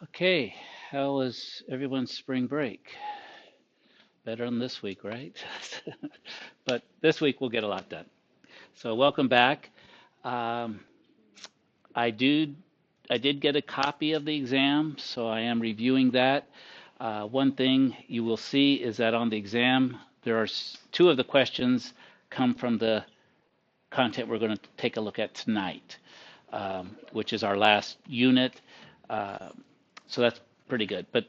Okay, how was everyone's spring break? Better than this week, right? But this week we'll get a lot done. So welcome back. Um, I do, I did get a copy of the exam, so I am reviewing that. One thing you will see is that on the exam, there are two of the questions come from the content we're going to take a look at tonight, which is our last unit. Uh, so that's pretty good. But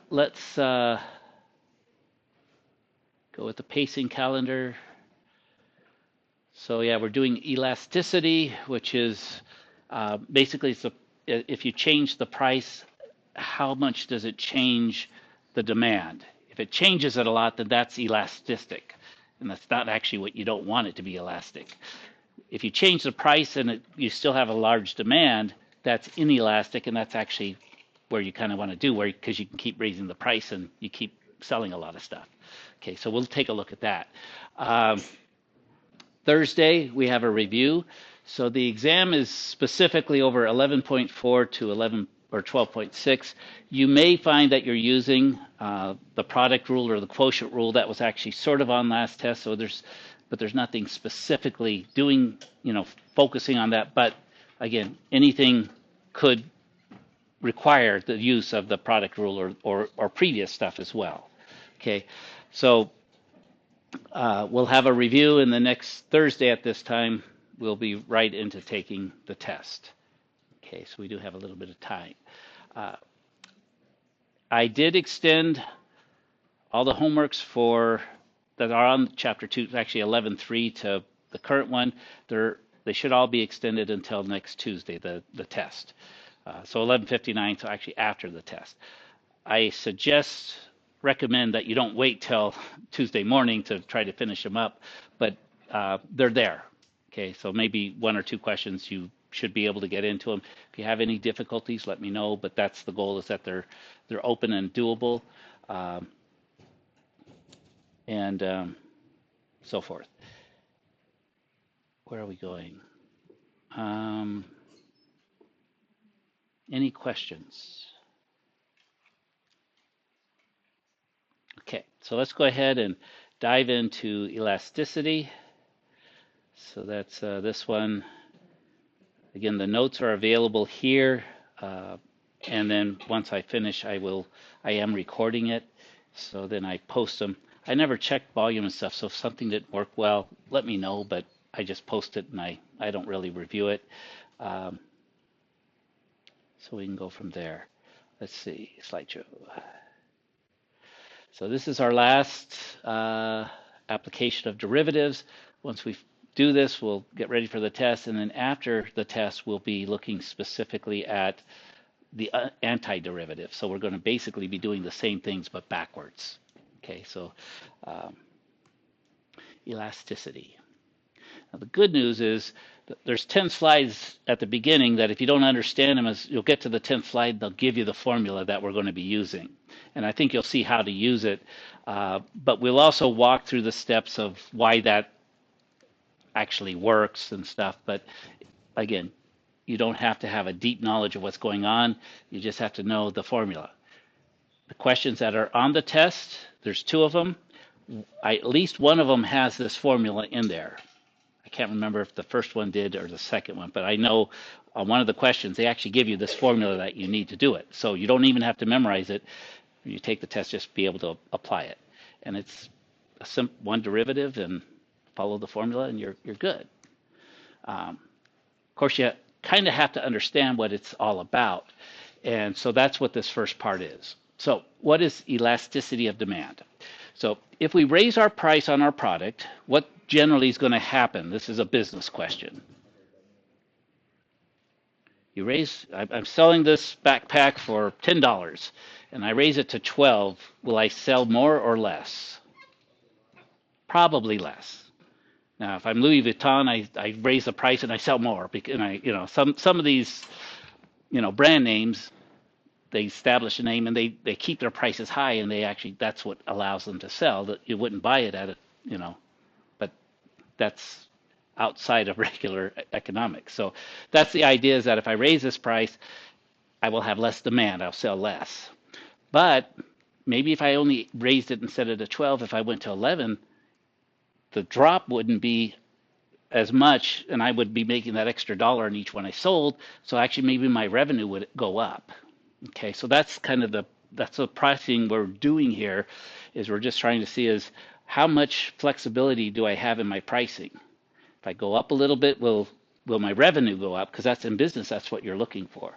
let's go with the pacing calendar. So yeah, we're doing elasticity, which is basically if you change the price, how much does it change the demand? If it changes it a lot, then that's elastic, and that's not actually what you don't want it to be elastic. If you change the price and you still have a large demand, that's inelastic, and that's actually where you kind of want to do, where because you can keep raising the price and you keep selling a lot of stuff. Okay, so we'll take a look at that. Um, Thursday, we have a review. So the exam is specifically over 11.4 to 11 or 12.6. You may find that you're using the product rule or the quotient rule that was actually sort of on last test. But there's nothing specifically doing, focusing on that. But again, anything could require the use of the product rule or previous stuff as well. Okay, so we'll have a review, and the next Thursday at this time, we'll be right into taking the test. Okay, so we do have a little bit of time. Uh, I did extend all the homeworks for that are on chapter 2, actually 11.3 to the current one. They should all be extended until next Tuesday, the test. So 11:59, so actually after the test. I recommend that you don't wait till Tuesday morning to try to finish them up, but they're there. Okay, so maybe one or two questions you should be able to get into them. If you have any difficulties, let me know. But that's the goal, is that they're open and doable, um, and so forth. Where are we going? Um, any questions? Okay, so let's go ahead and dive into elasticity. So that's this one. Again, the notes are available here, and then once I finish, I am recording it, so then I post them. I never check volume and stuff, so if something didn't work well, let me know, but I just post it and I don't really review it. Um, so we can go from there. Let's see, slideshow. So this is our last application of derivatives. Once we do this, we'll get ready for the test, and then after the test, we'll be looking specifically at the antiderivative. So we're going to basically be doing the same things but backwards. Okay, so um, elasticity. Now the good news is that there's 10 slides at the beginning that if you don't understand them, as you'll get to the 10th slide, they'll give you the formula that we're going to be using. And I think you'll see how to use it. But we'll also walk through the steps of why that actually works and stuff. But again, you don't have to have a deep knowledge of what's going on. You just have to know the formula. The questions that are on the test, there's two of them. At least one of them has this formula in there. I can't remember if the first one did or the second one, but I know on one of the questions, they actually give you this formula that you need to do it. So you don't even have to memorize it. When you take the test, just be able to apply it. And it's one derivative, and follow the formula, and you're good. Of course, you kind of have to understand what it's all about. And so that's what this first part is. So what is elasticity of demand? So if we raise our price on our product, what generally is going to happen? This is a business question. I'm selling this backpack for $10 and I raise it to 12. Will I sell more or less? Probably less. Now, if I'm Louis Vuitton, I raise the price and I sell more because some of these brand names, they establish a name and they keep their prices high, and that's what allows them to sell. That you wouldn't buy it at it, but that's outside of regular economics. So that's the idea, is that if I raise this price, I will have less demand. I'll sell less. But maybe if I only raised it instead of the 12, if I went to 11, the drop wouldn't be as much, and I would be making that extra dollar on each one I sold. So actually, maybe my revenue would go up. Okay, so that's kind of the pricing we're doing here, is we're just trying to see is how much flexibility do I have in my pricing? If I go up a little bit, will my revenue go up? Because that's in business, that's what you're looking for.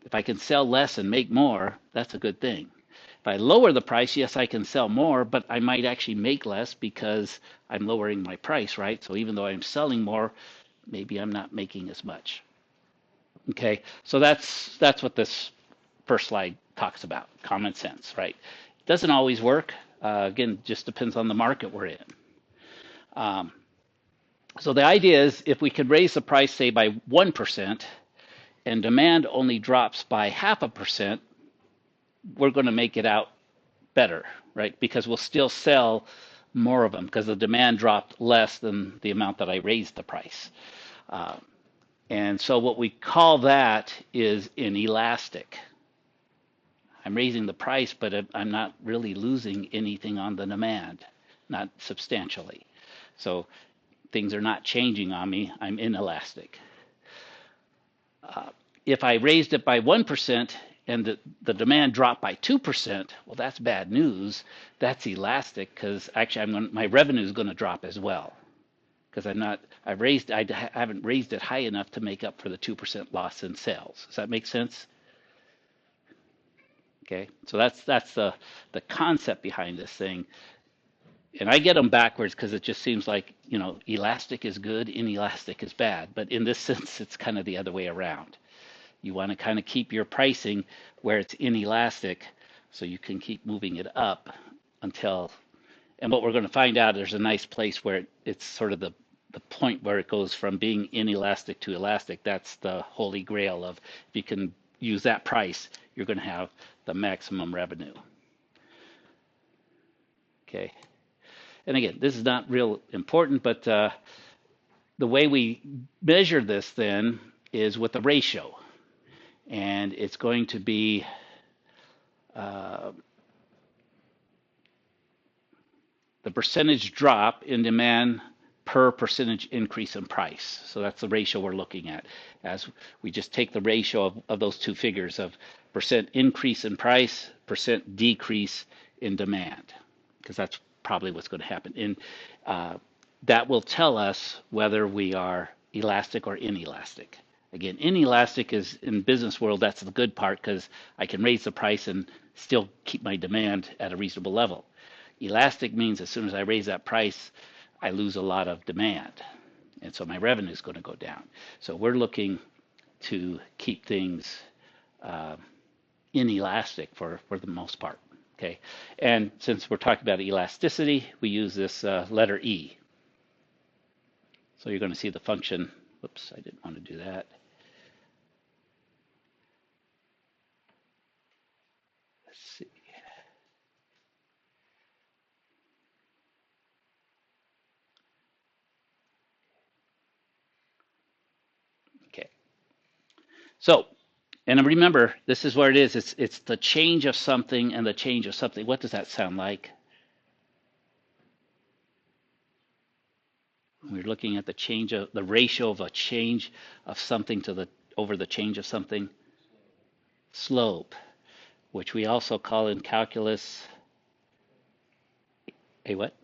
If I can sell less and make more, that's a good thing. If I lower the price, yes, I can sell more, but I might actually make less because I'm lowering my price, right? So even though I'm selling more, maybe I'm not making as much. Okay, so that's what this first slide talks about, common sense, right? It doesn't always work. Again, just depends on the market we're in. Um, so the idea is if we could raise the price, say, by 1%, and demand only drops by 0.5%, we're going to make it out better, right? Because we'll still sell more of them because the demand dropped less than the amount that I raised the price. Uh, and so what we call that is inelastic. I'm raising the price, but I'm not really losing anything on the demand, not substantially. So things are not changing on me. I'm inelastic. Uh, if I raised it by 1% and the demand dropped by 2%, well, that's bad news. That's elastic because actually my revenue is going to drop as well because I haven't raised it high enough to make up for the 2% loss in sales. Does that make sense? Okay, so that's the concept behind this thing. And I get them backwards because it just seems like, elastic is good, inelastic is bad. But in this sense, it's kind of the other way around. You want to kind of keep your pricing where it's inelastic so you can keep moving it up until, and what we're going to find out, there's a nice place where it's sort of the point where it goes from being inelastic to elastic. That's the holy grail of if you can use that price, you're going to have the maximum revenue. Okay. And again, this is not real important, but the way we measure this then is with a ratio. And it's going to be the percentage drop in demand per percentage increase in price. So that's the ratio we're looking at. As we just take the ratio of those two figures of percent increase in price, percent decrease in demand, because that's probably what's going to happen. And that will tell us whether we are elastic or inelastic. Again, inelastic is in business world, that's the good part because I can raise the price and still keep my demand at a reasonable level. Elastic means as soon as I raise that price, I lose a lot of demand. And so my revenue is going to go down. So we're looking to keep things inelastic for the most part. Okay. And since we're talking about elasticity, we use this letter E. So you're going to see the function. Whoops, I didn't want to do that. Let's see. Okay. So, and remember, this is where it is. It's the change of something and the change of something. What does that sound like? We're looking at the change of the ratio of a change of something to the over the change of something. Slope, which we also call in calculus a what?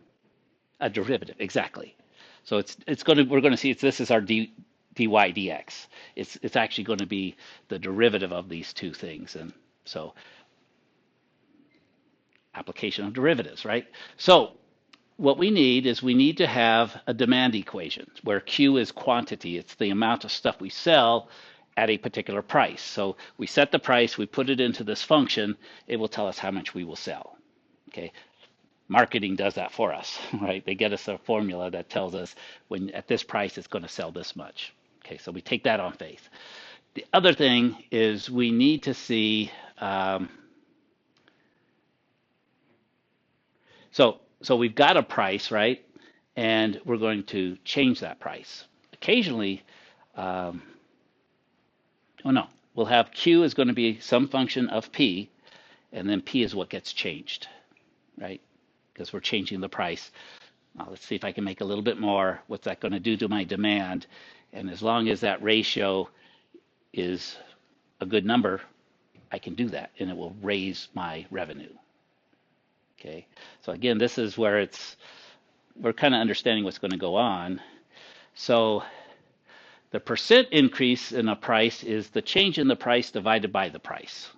A derivative, exactly. So we're going to see this is our dy dx. It's actually going to be the derivative of these two things, and so application of derivatives, right? So what we need is we need to have a demand equation where Q is quantity. It's the amount of stuff we sell at a particular price. So we set the price, we put it into this function, it will tell us how much we will sell. Okay. Marketing does that for us, right? They get us a formula that tells us when at this price it's going to sell this much. Okay, so we take that on faith. The other thing is we need to see so we've got a price, right? And we're going to change that price. Occasionally, oh no, we'll have Q is going to be some function of P, and then P is what gets changed, right? Because we're changing the price. Now let's see if I can make a little bit more. What's that going to do to my demand? And as long as that ratio is a good number, I can do that, and it will raise my revenue. Okay, so again, this is where we're kind of understanding what's going to go on. So the percent increase in a price is the change in the price divided by the price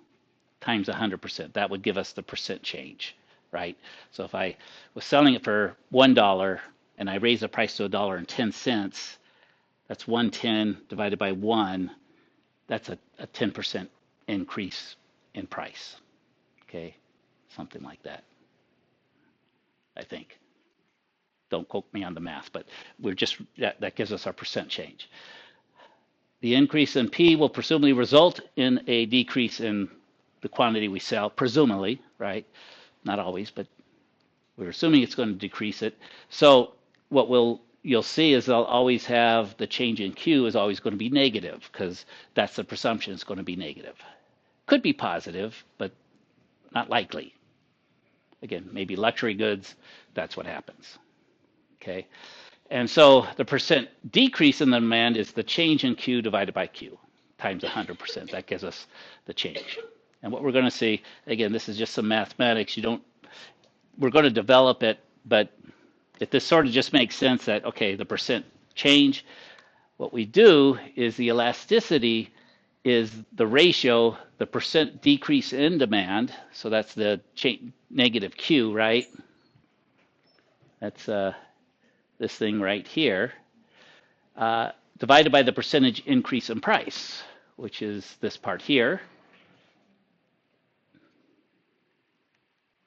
times 100%. That would give us the percent change, right? So if I was selling it for $1 and I raise the price to $1.10, that's 110 divided by 1. That's a 10% increase in price. Okay, something like that, I think. Don't quote me on the math, but that gives us our percent change. The increase in P will presumably result in a decrease in the quantity we sell, presumably, right? Not always, but we're assuming it's going to decrease it. So what you'll see is they'll always have the change in Q is always going to be negative, because that's the presumption it's going to be negative. Could be positive, but not likely. Again, maybe luxury goods, that's what happens. Okay, and so the percent decrease in the demand is the change in Q divided by Q times 100%. That gives us the change. And what we're going to see, again, this is just some mathematics. We're going to develop it, but if this sort of just makes sense that, okay, the percent change, what we do is the elasticity is the ratio, the percent decrease in demand. So that's the negative Q, right? That's this thing right here, divided by the percentage increase in price, which is this part here.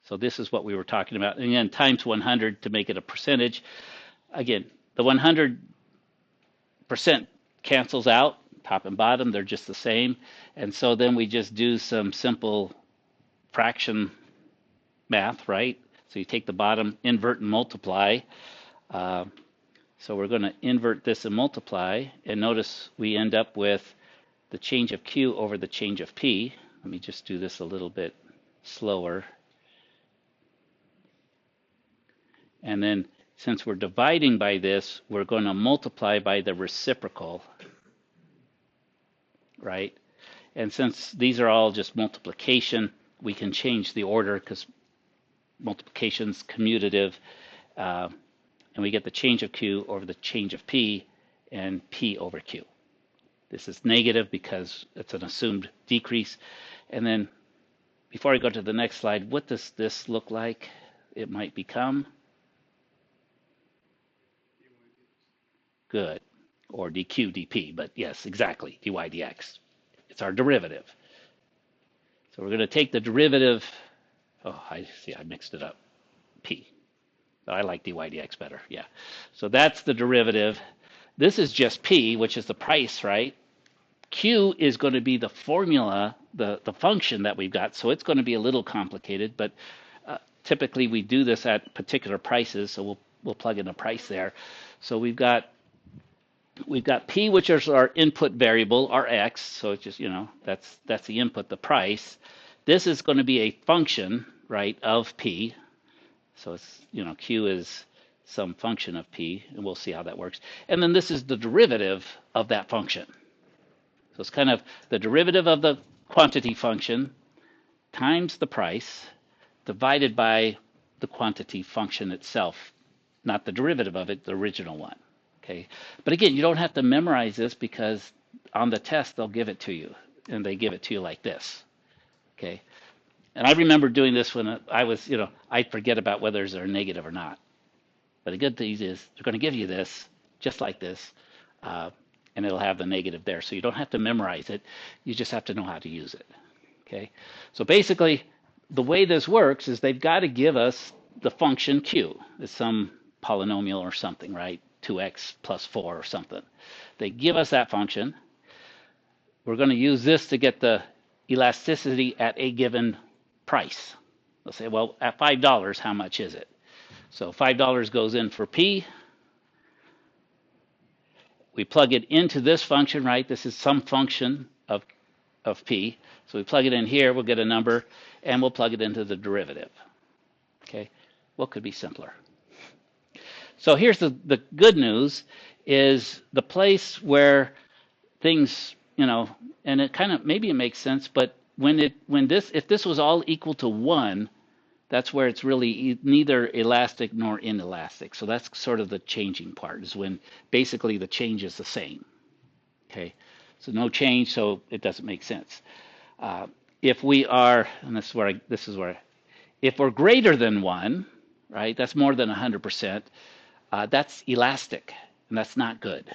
So this is what we were talking about. And again, times 100 to make it a percentage. Again, the 100% cancels out, top and bottom, they're just the same. And so then we just do some simple fraction math, right? So you take the bottom, invert and multiply. So we're going to invert this and multiply. And notice we end up with the change of Q over the change of P. Let me just do this a little bit slower. And then since we're dividing by this, we're going to multiply by the reciprocal, right? And since these are all just multiplication, we can change the order because multiplication's commutative. And we get the change of Q over the change of P and P over Q. This is negative because it's an assumed decrease. And then before I go to the next slide, what does this look like? It might become good, or dq dp, but yes, exactly, dy dx. It's our derivative. So we're going to take the derivative. Oh, I see, I mixed it up. P. But I like dy dx better, yeah. So that's the derivative. This is just P, which is the price, right? Q is going to be the formula, the function that we've got, so it's going to be a little complicated, but typically we do this at particular prices, so we'll plug in a price there. So we've got P, which is our input variable, our X. So it's just, that's the input, the price. This is going to be a function, right, of P. So it's, Q is some function of P, and we'll see how that works. And then this is the derivative of that function. So it's kind of the derivative of the quantity function times the price divided by the quantity function itself, not the derivative of it, the original one. Okay, but again, you don't have to memorize this because on the test they'll give it to you, and they give it to you like this. Okay, and I remember doing this when I was, I'd forget about whether they're negative or not. But the good thing is they're going to give you this just like this, and it'll have the negative there. So you don't have to memorize it. You just have to know how to use it. Okay, so basically the way this works is they've got to give us the function Q. It's some polynomial or something, right? 2x plus 4 or something. They give us that function. We're going to use this to get the elasticity at a given price. They'll say, well, at $5, how much is it? So $5 goes in for P. We plug it into this function, right? This is some function of of P. So we plug it in here, we'll get a number, and we'll plug it into the derivative. Okay, what could be simpler? So here's the good news is the place where things, and it kind of, maybe it makes sense, but if this was all equal to 1, that's where it's really neither elastic nor inelastic. So that's sort of the changing part, is when basically the change is the same. Okay, so no change, so it doesn't make sense. If we are, and if we're greater than 1, right, that's more than 100%, that's elastic, and that's not good.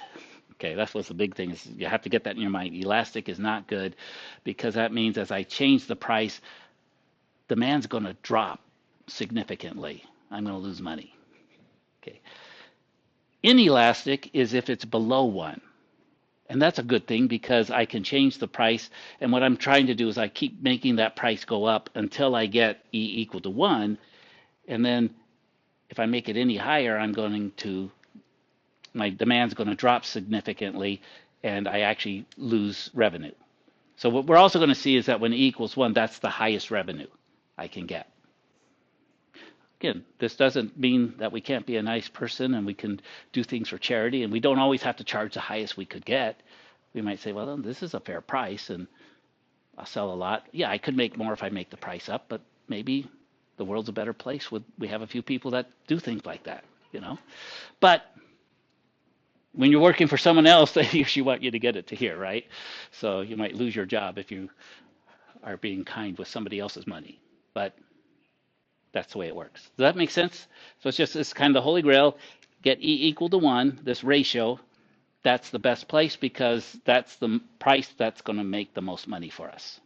Okay, that's what's the big thing, is you have to get that in your mind. Elastic is not good, because that means as I change the price, demand's going to drop significantly. I'm going to lose money. Okay. Inelastic is if it's below 1. And that's a good thing, because I can change the price. And what I'm trying to do is I keep making that price go up until I get E equal to 1. And then if I make it any higher, my demand's going to drop significantly, and I actually lose revenue. So what we're also going to see is that when E equals 1, that's the highest revenue I can get. Again, this doesn't mean that we can't be a nice person and we can do things for charity, and we don't always have to charge the highest we could get. We might say, well, this is a fair price and I'll sell a lot. Yeah, I could make more if I make the price up, but maybe the world's a better place we have a few people that do things like that, But when you're working for someone else, they usually want you to get it to here, right? So you might lose your job if you are being kind with somebody else's money. But that's the way it works. Does that make sense? So it's kind of the holy grail. Get E equal to 1, this ratio. That's the best place, because that's the price that's going to make the most money for us.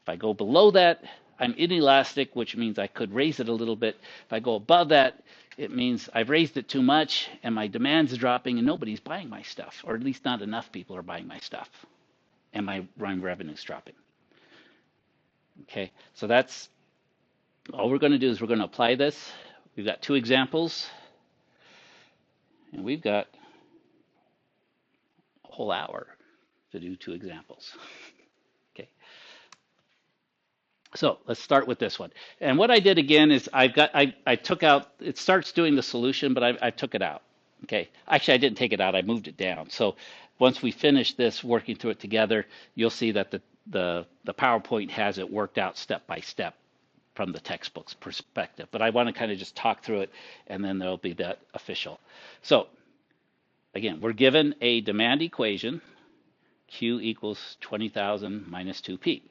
If I go below that, I'm inelastic, which means I could raise it a little bit. If I go above that, it means I've raised it too much and my demand's dropping and nobody's buying my stuff, or at least not enough people are buying my stuff, and my revenue's dropping. Okay, so that's all we're going to do, is we're going to apply this. We've got 2 examples, and we've got a whole hour to do 2 examples. Okay. So let's start with this one. And what I did again is I took out, it starts doing the solution, but I took it out. Okay. Actually, I didn't take it out. I moved it down. So once we finish this, working through it together, you'll see that the PowerPoint has it worked out step by step from the textbook's perspective. But I want to kind of just talk through it, and then there'll be that official. So again, we're given a demand equation, Q equals 20,000 minus 2P,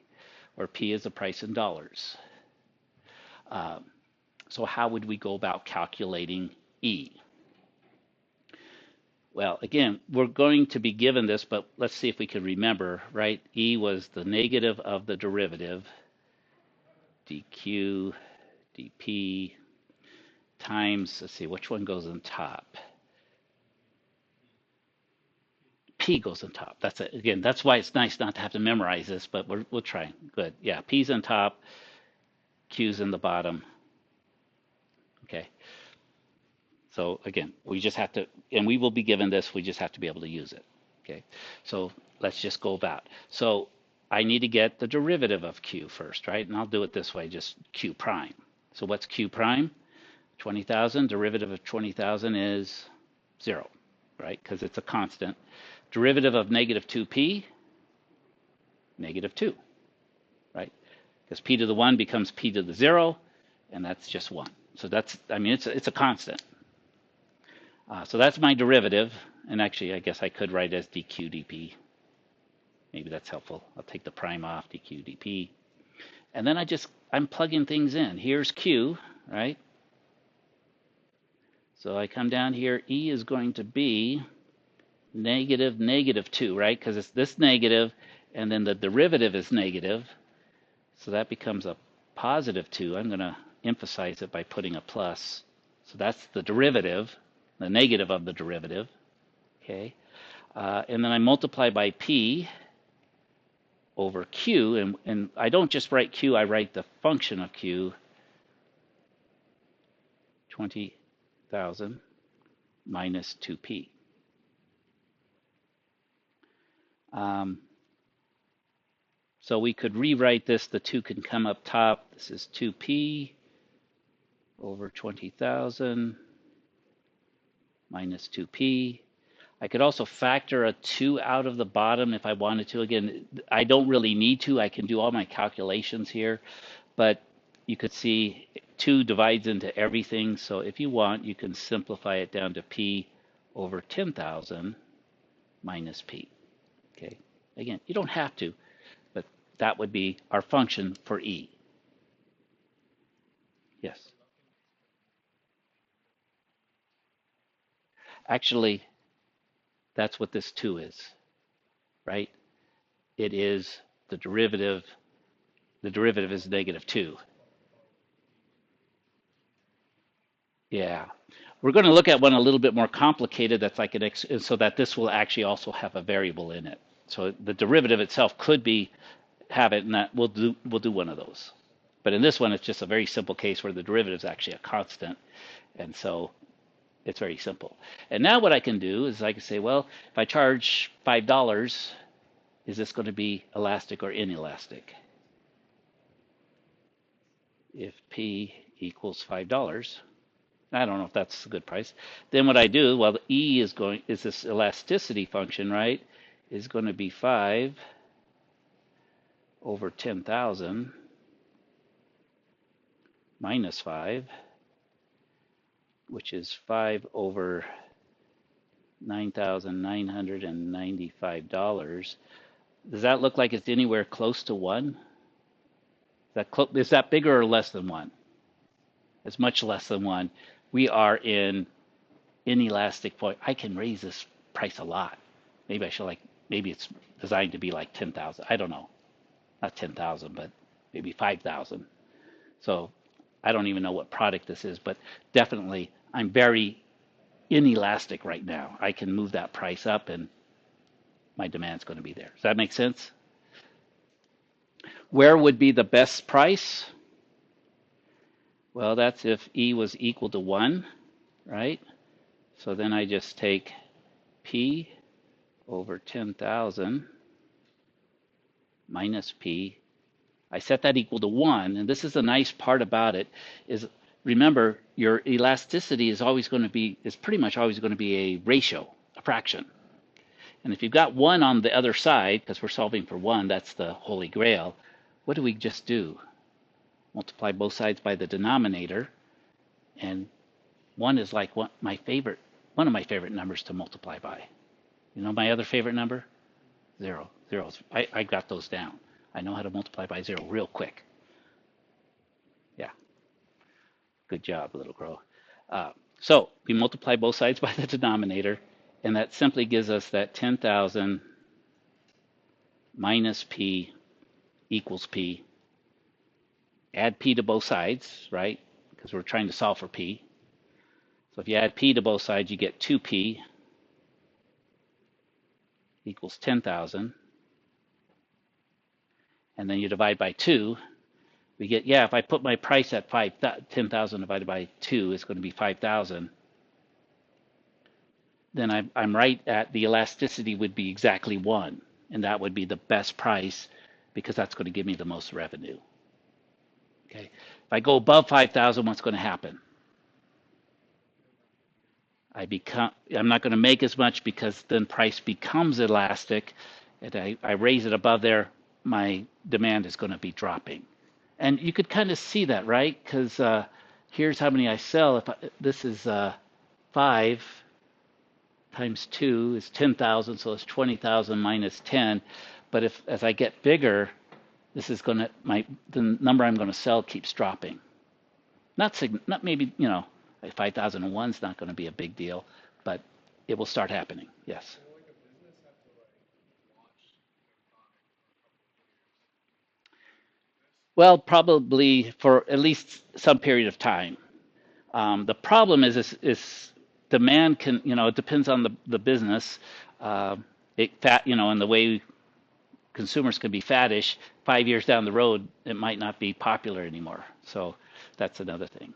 where P is the price in dollars. So how would we go about calculating E? Well, again, we're going to be given this, but let's see if we can remember, right? E was the negative of the derivative, dq dp, times, let's see, which one goes on top? P goes on top. That's it. Again, that's why it's nice not to have to memorize this, but we'll try. Good. Yeah, P's on top, Q's in the bottom. Okay. So again, we just have to, and we will be given this, we just have to be able to use it. Okay. So let's just go about. So I need to get the derivative of Q first, right? And I'll do it this way, just Q prime. So what's Q prime? 20,000. Derivative of 20,000 is 0, right? Because it's a constant. Derivative of negative 2P, negative 2, right? Because P to the 1 becomes P to the 0, and that's just 1. So that's, I mean, it's a constant. So that's my derivative. And actually, I guess I could write as dq dp. Maybe that's helpful. I'll take the prime off, dq dp. And then I'm plugging things in. Here's Q, right? So I come down here. E is going to be negative 2, right? Because it's this negative, and then the derivative is negative. So that becomes a positive 2. I'm going to emphasize it by putting a plus. So that's the derivative, the negative of the derivative. Okay. And then I multiply by P over Q. And I don't just write Q, I write the function of Q, 20,000 minus 2P. So we could rewrite this. The 2 can come up top. This is 2p over 20,000 minus 2p. I could also factor a 2 out of the bottom if I wanted to. Again, I don't really need to. I can do all my calculations here, but you could see 2 divides into everything. So if you want, you can simplify it down to p over 10,000 minus p. Okay. Again, you don't have to, but that would be our function for E. Yes. Actually, that's what this 2 is, right? It is the derivative. The derivative is negative 2. Yeah. We're going to look at one a little bit more complicated that's like an x, so that this will actually also have a variable in it. So the derivative itself could be have it, and that we'll do one of those. But in this one, it's just a very simple case where the derivative is actually a constant, and so it's very simple. And now what I can do is I can say, well, if I charge $5, is this going to be elastic or inelastic? If P equals $5, I don't know if that's a good price. Then what I do, well, the E is this elasticity function, right? Is going to be 5 over 10,000 minus 5, which is 5 over $9,995. Does that look like it's anywhere close to 1? Is that bigger or less than 1? It's much less than 1. We are in inelastic point. I can raise this price a lot. Maybe I should maybe it's designed to be like 10,000. I don't know. Not 10,000, but maybe 5,000. So I don't even know what product this is, but definitely I'm very inelastic right now. I can move that price up and my demand's going to be there. Does that make sense? Where would be the best price? Well, that's if E was equal to 1, right? So then I just take P over 10,000 minus P. I set that equal to 1, and this is the nice part about it, is remember your elasticity is pretty much always going to be a ratio, a fraction. And if you've got 1 on the other side, because we're solving for 1, that's the holy grail, what do we just do? Multiply both sides by the denominator, and 1 is like one of my favorite numbers to multiply by. You know my other favorite number? 0. Zeros. I got those down. I know how to multiply by 0 real quick. Yeah. Good job, little girl. So we multiply both sides by the denominator, and that simply gives us that 10,000 minus P equals P. Add P to both sides, right? Because we're trying to solve for P. So if you add P to both sides, you get 2P equals 10,000. And then you divide by 2. We get, if I put my price at 10,000 divided by 2, it's going to be 5,000. Then I'm right at the elasticity would be exactly 1. And that would be the best price because that's going to give me the most revenue. Okay. If I go above 5,000, what's going to happen? I'm not going to make as much because then price becomes elastic, and I raise it above there, my demand is going to be dropping. And you could kind of see that, right? Because here's how many I sell. This is 5 times 2 is 10,000, so it's 20,000 minus 10. But as I get bigger, this is the number I'm going to sell keeps dropping. Not maybe 5,001 is not going to be a big deal, but it will start happening. Yes. Well, probably for at least some period of time. The problem is demand can, it depends on the business. And the way consumers can be faddish. 5 years down the road, it might not be popular anymore. So that's another thing.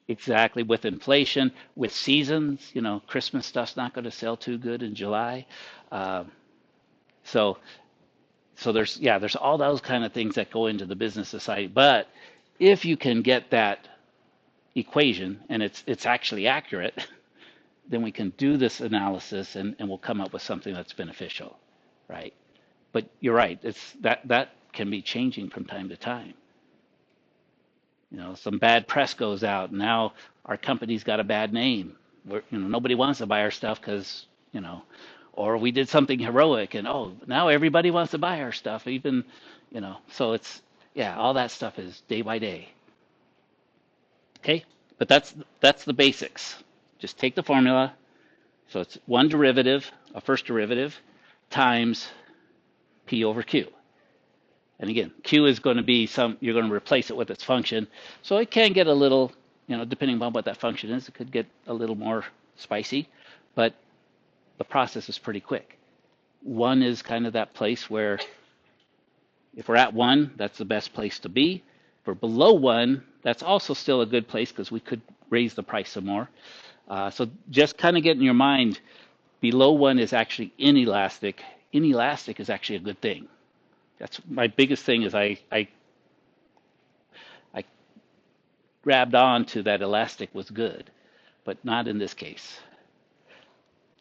Exactly, with inflation, with seasons, Christmas stuff's not going to sell too good in July. Uh, So there's all those kind of things that go into the business society. But if you can get that equation and it's actually accurate, then we can do this analysis and we'll come up with something that's beneficial, right? But you're right, it's that can be changing from time to time. Some bad press goes out, and now our company's got a bad name. Nobody wants to buy our stuff because, or we did something heroic, and now everybody wants to buy our stuff, even, So all that stuff is day by day. Okay, but that's the basics. Just take the formula. So it's one derivative, a first derivative, times P over Q. And again, Q is going to be you're going to replace it with its function. So it can get a little, depending on what that function is, it could get a little more spicy, but the process is pretty quick. 1 is kind of that place where if we're at 1, that's the best place to be. If we're below 1, that's also still a good place because we could raise the price some more. So just kind of get in your mind, below 1 is actually inelastic. Inelastic is actually a good thing. That's my biggest thing is I grabbed on to that elastic was good, but not in this case.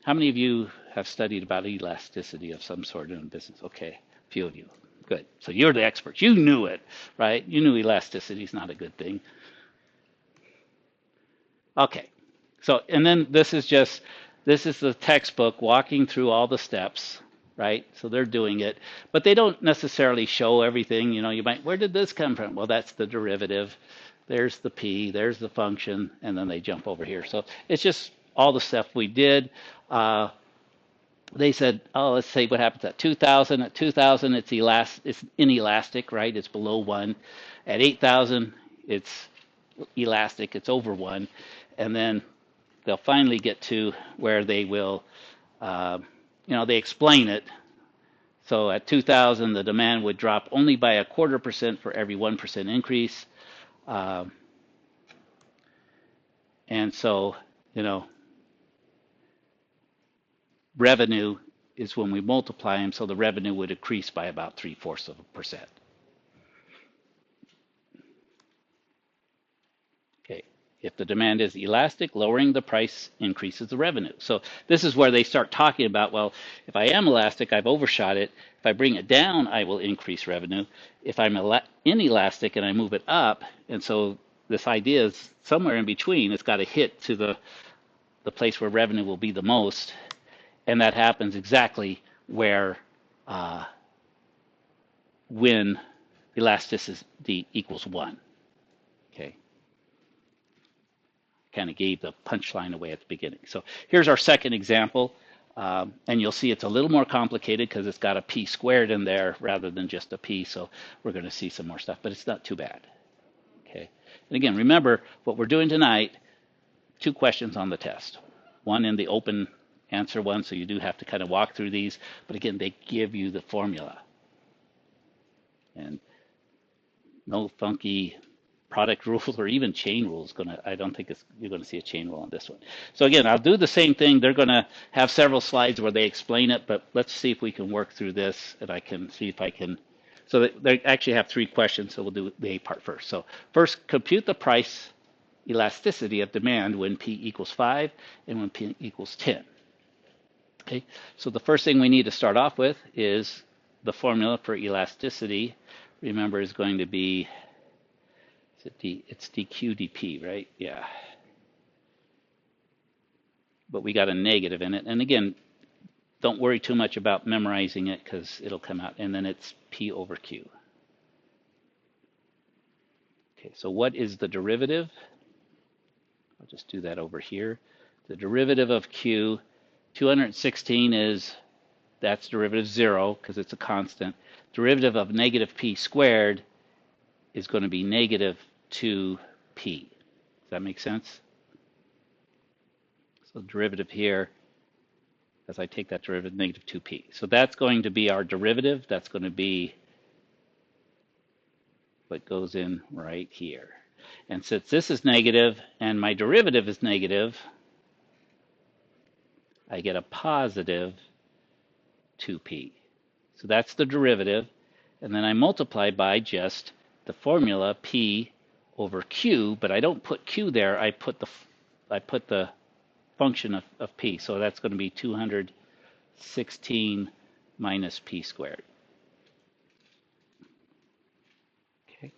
How many of you have studied about elasticity of some sort in business? Okay, a few of you. Good. So you're the experts. You knew it, right? You knew elasticity is not a good thing. Okay. So, and then this is the textbook walking through all the steps, right? So they're doing it, but they don't necessarily show everything. You might, where did this come from? Well, that's the derivative. There's the P, there's the function, and then they jump over here. So it's just all the stuff we did. They said, let's say what happens at 2,000. At 2,000, it's inelastic, right? It's below 1. At 8,000, it's elastic. It's over 1. And then they'll finally get to where they will, they explain it. So at 2,000, the demand would drop only by 0.25% for every 1% increase. And so, revenue is when we multiply them, so the revenue would increase by about 0.75%. Okay, if the demand is elastic, lowering the price increases the revenue. So this is where they start talking about, well, if I am elastic, I've overshot it. If I bring it down, I will increase revenue. If I'm inelastic and I move it up, and so this idea is somewhere in between, it's got to hit to the place where revenue will be the most. And that happens exactly where when elasticity equals 1. Okay. Kind of gave the punchline away at the beginning. So here's our second example. And you'll see it's a little more complicated because it's got a P squared in there rather than just a P. So we're going to see some more stuff, but it's not too bad. Okay. And again, remember what we're doing tonight, 2 questions on the test. One in the open answer one, so you do have to kind of walk through these, but again, they give you the formula. And no funky product rule or even chain rules. I don't think you're going to see a chain rule on this one. So again, I'll do the same thing. They're going to have several slides where they explain it, but let's see if we can work through this, and I can see if I can. So they actually have 3 questions, so we'll do the A part first. So first, compute the price elasticity of demand when P equals 5 and when P equals 10. Okay, so the first thing we need to start off with is the formula for elasticity. Remember, is going to be, it's dq dp, right? Yeah. But we got a negative in it. And again, don't worry too much about memorizing it because it'll come out. And then it's P over Q. Okay, so what is the derivative? I'll just do that over here. The derivative of Q, 216 that's derivative 0 because it's a constant. Derivative of negative P squared is going to be negative 2P. Does that make sense? So derivative here, as I take that derivative, negative 2P. So that's going to be our derivative. That's going to be what goes in right here. And since this is negative and my derivative is negative, I get a positive 2P. So that's the derivative. And then I multiply by just the formula P over Q, but I don't put Q there. I put the function of P. So that's going to be 216 minus P squared. Okay.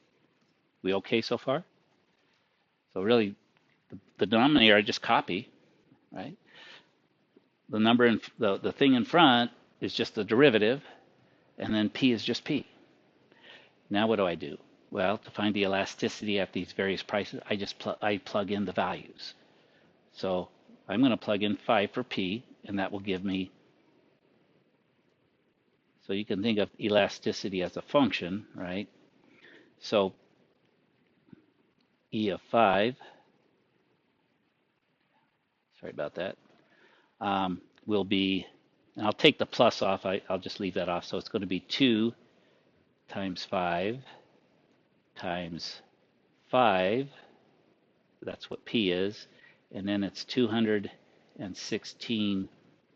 We okay so far? So really, the denominator I just copy, right? The number in the thing in front is just the derivative, and then P is just P. Now what do I do? Well, to find the elasticity at these various prices, I plug in the values. So I'm going to plug in 5 for P, and that will give me, so you can think of elasticity as a function, right? So E of 5, sorry about that, will be, and I'll take the plus off, I'll just leave that off. So it's going to be 2 times 5 times 5, that's what P is, and then it's 216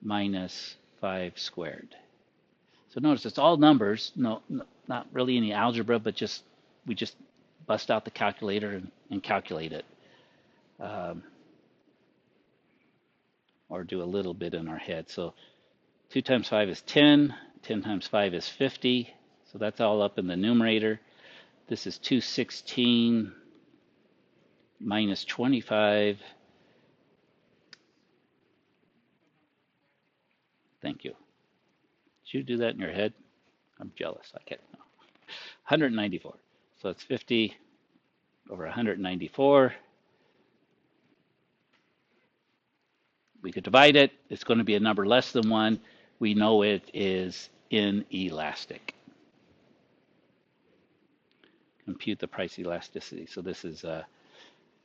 minus 5 squared. So notice it's all numbers, no, not really any algebra, but we just bust out the calculator and calculate it. Or do a little bit in our head. So 2 times 5 is 10, 10 times 5 is 50, so that's all up in the numerator. This is 216 minus 25. Thank you. Did you do that in your head? I'm jealous. I can't. No. 194. So it's 50 over 194. We could divide it. It's going to be a number less than 1. We know it is inelastic. Compute the price elasticity. So this is, well,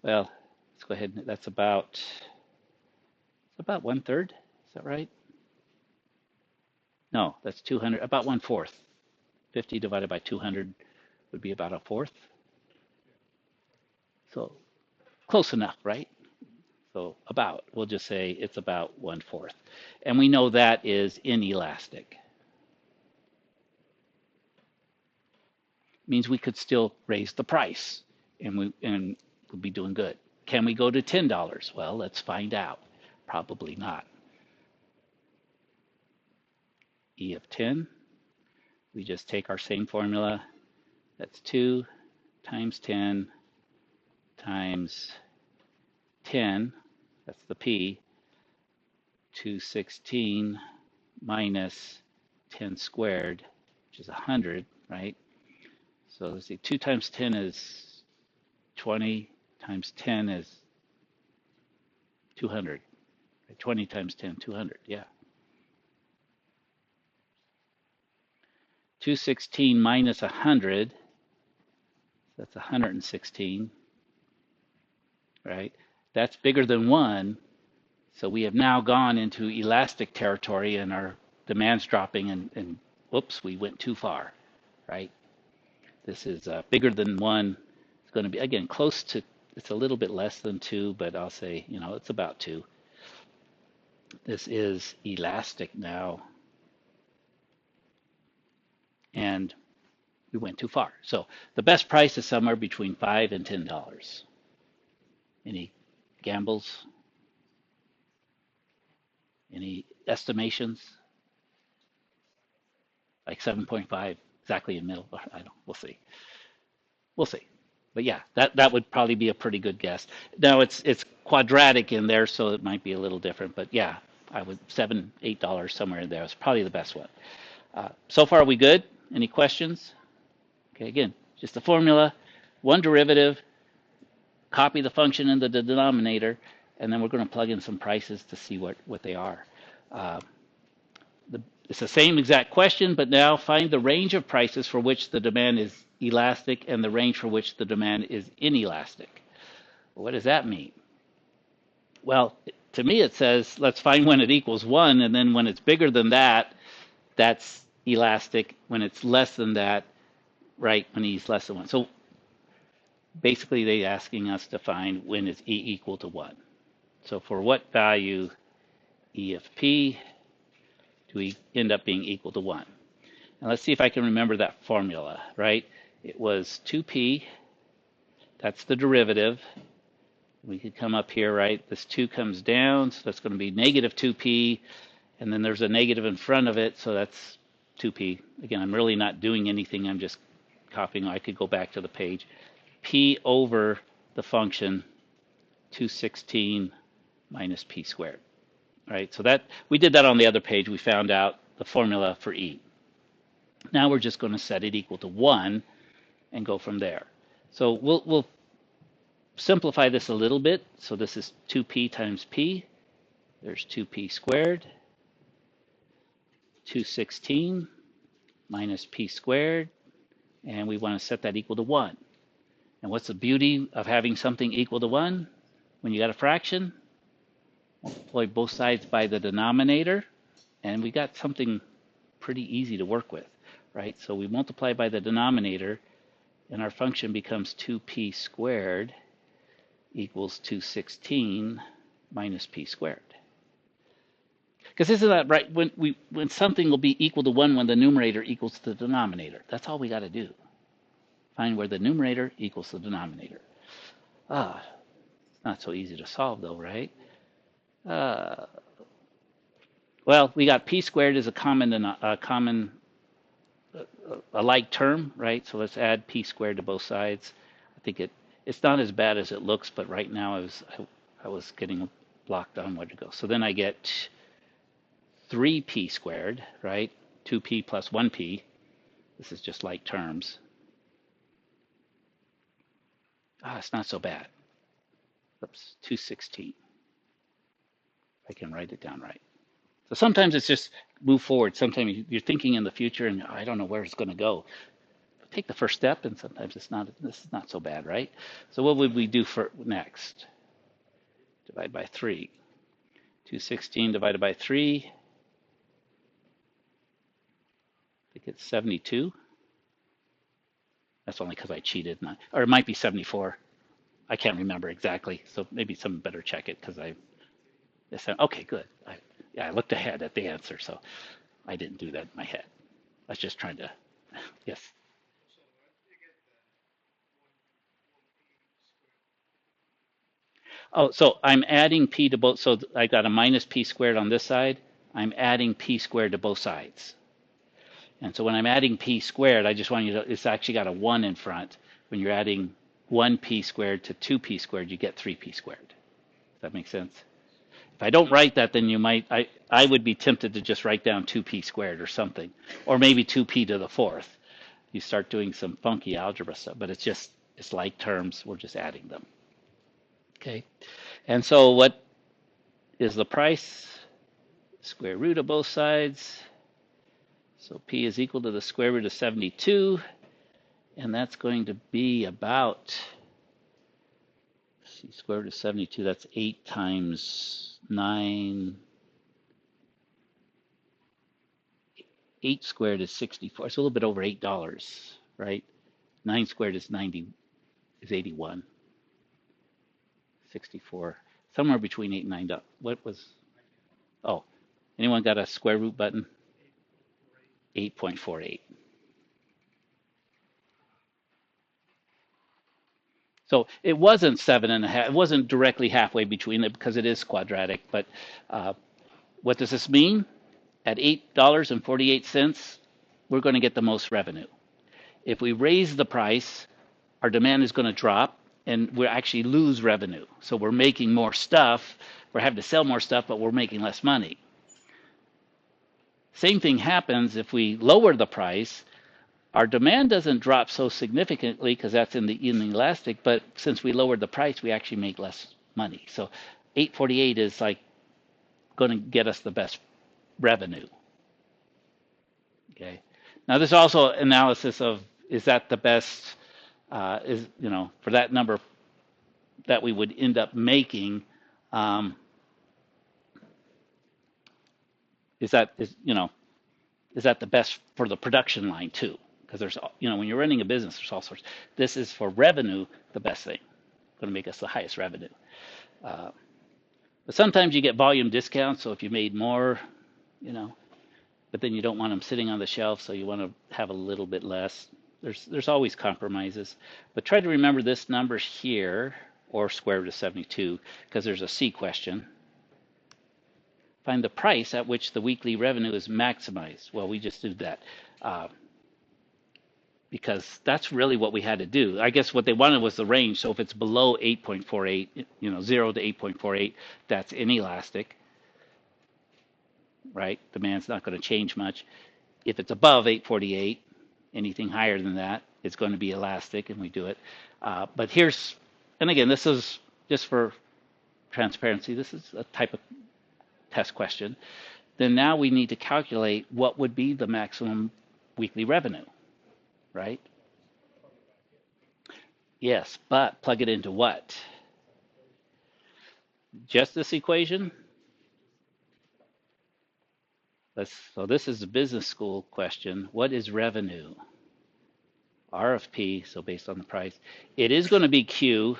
let's go ahead. That's about 1/3. Is that right? No, that's 200, about 1/4. 50 divided by 200 would be about 1/4. So close enough, right? So we'll just say it's about 1/4. And we know that is inelastic. Means we could still raise the price and we'll be doing good. Can we go to $10? Well, let's find out. Probably not. E of 10, we just take our same formula. That's 2 times 10 times 10, that's the P, 216 minus 10 squared, which is 100, right? So let's see, 2 times 10 is 20, times 10 is 200. 20 times 10, 200, yeah. 216 minus 100, that's 116, right? That's bigger than 1. So we have now gone into elastic territory and our demand's dropping and whoops, we went too far, right? This is bigger than 1. It's going to be, again, close to, it's a little bit less than 2, but I'll say, it's about 2. This is elastic now. And we went too far. So the best price is somewhere between $5 and $10. Any gambles? Any estimations? Like 7.5, exactly in the middle. I don't. We'll see. We'll see. But yeah, that would probably be a pretty good guess. Now it's quadratic in there, so it might be a little different. But yeah, I would $7, $8 somewhere in there is probably the best one. So far, are we good? Any questions? Okay, again, just the formula, one derivative, copy the function in the denominator, and then we're going to plug in some prices to see what they are. It's the same exact question, but now find the range of prices for which the demand is elastic and the range for which the demand is inelastic. What does that mean? Well, to me it says let's find when it equals 1, and then when it's bigger than that, that's elastic. When it's less than that, right, when E is less than 1. So basically they're asking us to find when is E equal to 1. So for what value E of P do we end up being equal to 1? And let's see if I can remember that formula, right? It was 2p, that's the derivative. We could come up here, right? This 2 comes down, so that's going to be negative 2p, and then there's a negative in front of it, so that's 2p. Again, I'm really not doing anything, I'm just copying. I could go back to the page. P over the function 216 minus p squared, right? So that we did that on the other page. We found out the formula for E. Now we're just going to set it equal to 1 and go from there. So we'll simplify this a little bit. So this is 2p times p. There's 2p squared. 216 minus p squared. And we want to set that equal to 1. And what's the beauty of having something equal to 1? When you got a fraction, multiply both sides by the denominator, and we got something pretty easy to work with, right? So we multiply by the denominator, and our function becomes 2p squared equals 216 minus p squared. Because isn't that right? When something will be equal to 1 when the numerator equals the denominator. That's all we got to do. Find where the numerator equals the denominator. It's not so easy to solve though, right? Well, we got p squared as a like term, right? So let's add p squared to both sides. I think it's not as bad as it looks, but right now I was getting blocked on where to go. So then I get 3p squared, right? 2p plus 1p. This is just like terms. It's not so bad. Oops, 216. I can write it down right. So sometimes it's just move forward. Sometimes you're thinking in the future and I don't know where it's going to go. Take the first step, and sometimes this is not so bad, right? So what would we do for next? Divide by 3. 216 divided by 3. I think it's 72. That's only because I cheated. Or it might be 74. I can't remember exactly. So maybe someone better check it because okay, good. I looked ahead at the answer, so I didn't do that in my head. I was just trying to, yes. Oh, so I'm adding p to both. So I got a minus p squared on this side. I'm adding p squared to both sides. And so when I'm adding p squared, I just want you to, it's actually got a 1 in front. When you're adding 1p squared to 2p squared, you get 3p squared. Does that make sense? If I don't write that, then I would be tempted to just write down 2p squared or something, or maybe 2p to the 4th. You start doing some funky algebra stuff, but it's like terms. We're just adding them. Okay. And so what is the price? Square root of both sides. So p is equal to the square root of 72, and that's going to be about, see, square root of 72, that's 8 times 9. 8 squared is 64. It's a little bit over $8, right? 9 squared is 81. 64. Somewhere between 8 and $9. What was? Oh, anyone got a square root button? 8.48. So it wasn't 7.5. It wasn't directly halfway between it because it is quadratic. But what does this mean? At $8.48, we're going to get the most revenue. If we raise the price, our demand is going to drop and we'll actually lose revenue. So we're making more stuff. We're having to sell more stuff, but we're making less money. Same thing happens if we lower the price. Our demand doesn't drop so significantly because that's in the elastic, but since we lowered the price, we actually make less money. So 848 is like going to get us the best revenue. Okay. Now there's also analysis of, is that the best, for that number that we would end up making, is that the best for the production line too? Because there's, when you're running a business, there's all sorts. This is for revenue, the best thing, going to make us the highest revenue. But sometimes you get volume discounts. So if you made more, but then you don't want them sitting on the shelf, so you want to have a little bit less. There's always compromises, but try to remember this number here, or square root of 72, because there's a C question. Find the price at which the weekly revenue is maximized. Well, we just did that because that's really what we had to do. I guess what they wanted was the range. So if it's below 8.48, 0 to 8.48, that's inelastic, right? Demand's not going to change much. If it's above 848, anything higher than that, it's going to be elastic, and we do it. But here's, and again, this is just for transparency. This is a type of test question. Then now we need to calculate what would be the maximum weekly revenue, right? Yes, but plug it into what? Just this equation? So this is a business school question. What is revenue? RFP, so based on the price. It is going to be Q,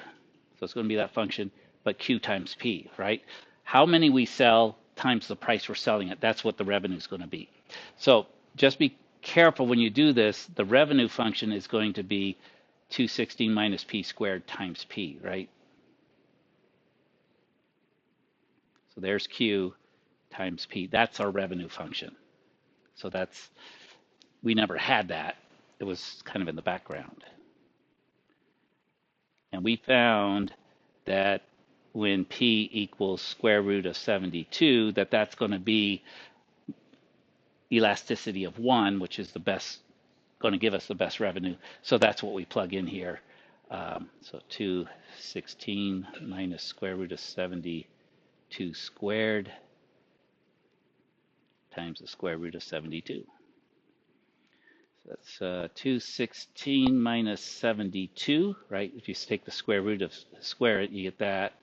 so it's going to be that function, but Q times P, right? How many we sell times the price we're selling it. That's what the revenue is going to be. So just be careful when you do this. The revenue function is going to be 216 minus P squared times P, right? So there's Q times P. That's our revenue function. So we never had that. It was kind of in the background. And we found that when P equals square root of 72, that's going to be elasticity of 1, which is the best, going to give us the best revenue. So that's what we plug in here. So 216 minus square root of 72 squared times the square root of 72. So that's 216 minus 72, right? If you take the square root of square it, you get that.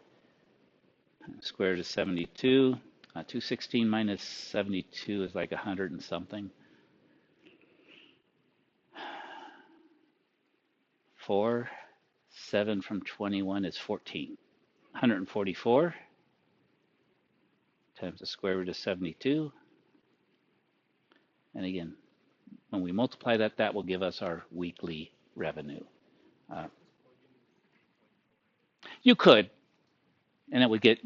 Square root of 72. 216 minus 72 is like 100 and something. 4, 7 from 21 is 14. 144 times the square root of 72. And again, when we multiply that, that will give us our weekly revenue. You could, and it would get,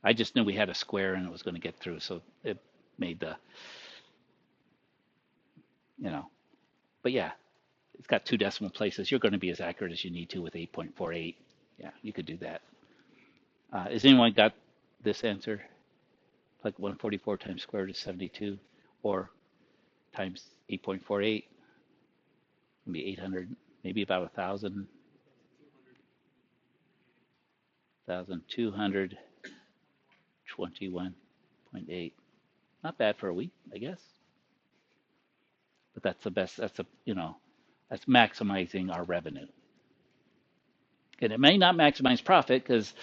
I just knew we had a square and it was going to get through, so it made the, but yeah, it's got 2 decimal places. You're going to be as accurate as you need to with 8.48. Yeah, you could do that. Has anyone got this answer? Like 144 times square root of 72, or times 8.48, can be 800, maybe about 1,000, 1,221.8. Not bad for a week, I guess. But that's the best. That's maximizing our revenue. And it may not maximize profit because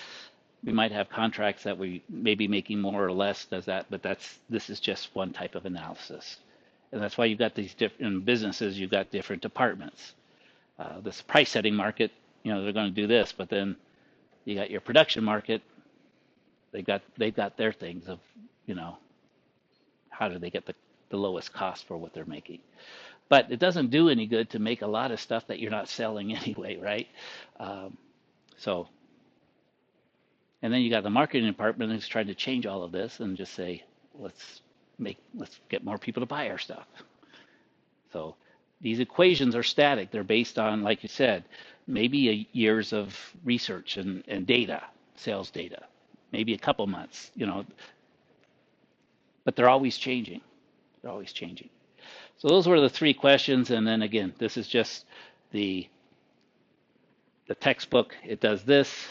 we might have contracts that we may be making more or less does that, but this is just one type of analysis. And that's why you've got these different businesses, you've got different departments. This price setting market, they're going to do this, but then you got your production market, they've got their things of, how do they get the lowest cost for what they're making. But it doesn't do any good to make a lot of stuff that you're not selling anyway, right? And then you got the marketing department who's trying to change all of this and just say, let's get more people to buy our stuff. So these equations are static. They're based on, like you said, maybe years of research and data, sales data, maybe a couple months, but they're always changing. They're always changing. So those were the 3 questions. And then again, this is just the textbook. It does this,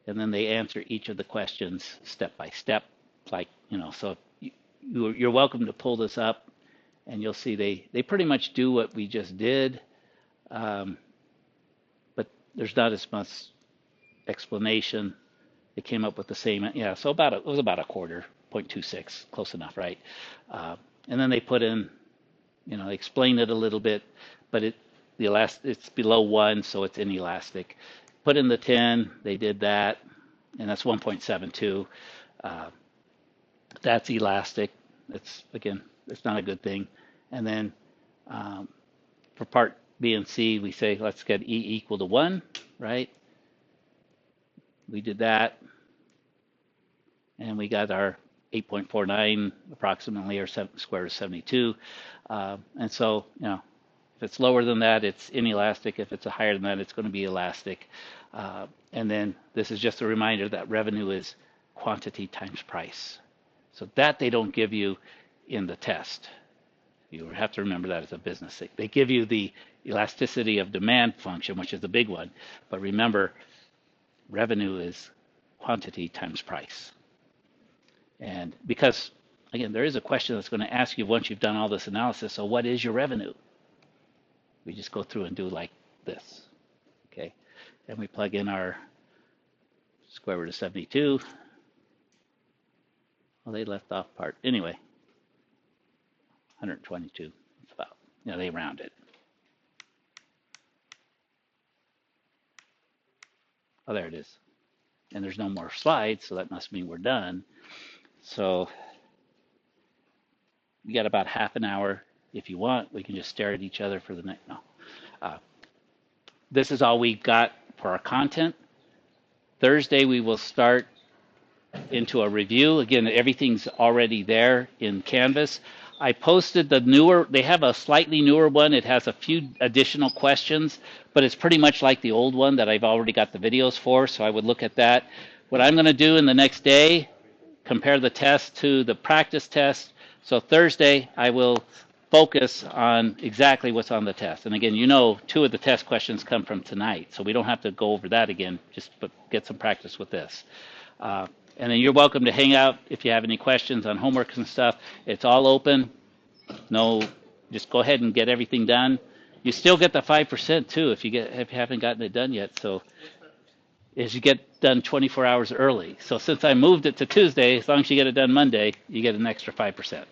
and then they answer each of the questions step by step. Like, so you're welcome to pull this up, and you'll see they pretty much do what we just did, but there's not as much explanation. They came up with the same, so it was about a quarter, 0.26, close enough, right? And then they put in, they explained it a little bit, but it's below 1, so it's inelastic. Put in the 10, they did that, and that's 1.72. That's elastic. it's again, it's not a good thing. And then for part B and C, we say let's get E equal to 1, right? We did that, and we got our 8.49 approximately, or square root of 72. And so, if it's lower than that, it's inelastic. If it's higher than that, it's going to be elastic. And then this is just a reminder that revenue is quantity times price. So that they don't give you in the test. You have to remember that as a business thing. They give you the elasticity of demand function, which is the big one. But remember, revenue is quantity times price. And because, again, there is a question that's going to ask you once you've done all this analysis, so what is your revenue? We just go through and do like this, okay? And we plug in our square root of 72. Well, they left off part. Anyway, 122. It's about, they round it. Oh, there it is. And there's no more slides, so that must mean we're done. So we got about half an hour. If you want, we can just stare at each other for the next. No. This is all we've got for our content. Thursday, we will start into a review. Again, everything's already there in Canvas. I posted the newer, they have a slightly newer one. It has a few additional questions, but it's pretty much like the old one that I've already got the videos for, so I would look at that. What I'm going to do in the next day, compare the test to the practice test. So Thursday, I will focus on exactly what's on the test. And again, 2 of the test questions come from tonight, so we don't have to go over that again, just get some practice with this. And then you're welcome to hang out if you have any questions on homework and stuff. It's all open. No, just go ahead and get everything done. You still get the 5% too if you haven't gotten it done yet. So is you get done 24 hours early. So since I moved it to Tuesday, as long as you get it done Monday, you get an extra 5%.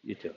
You too.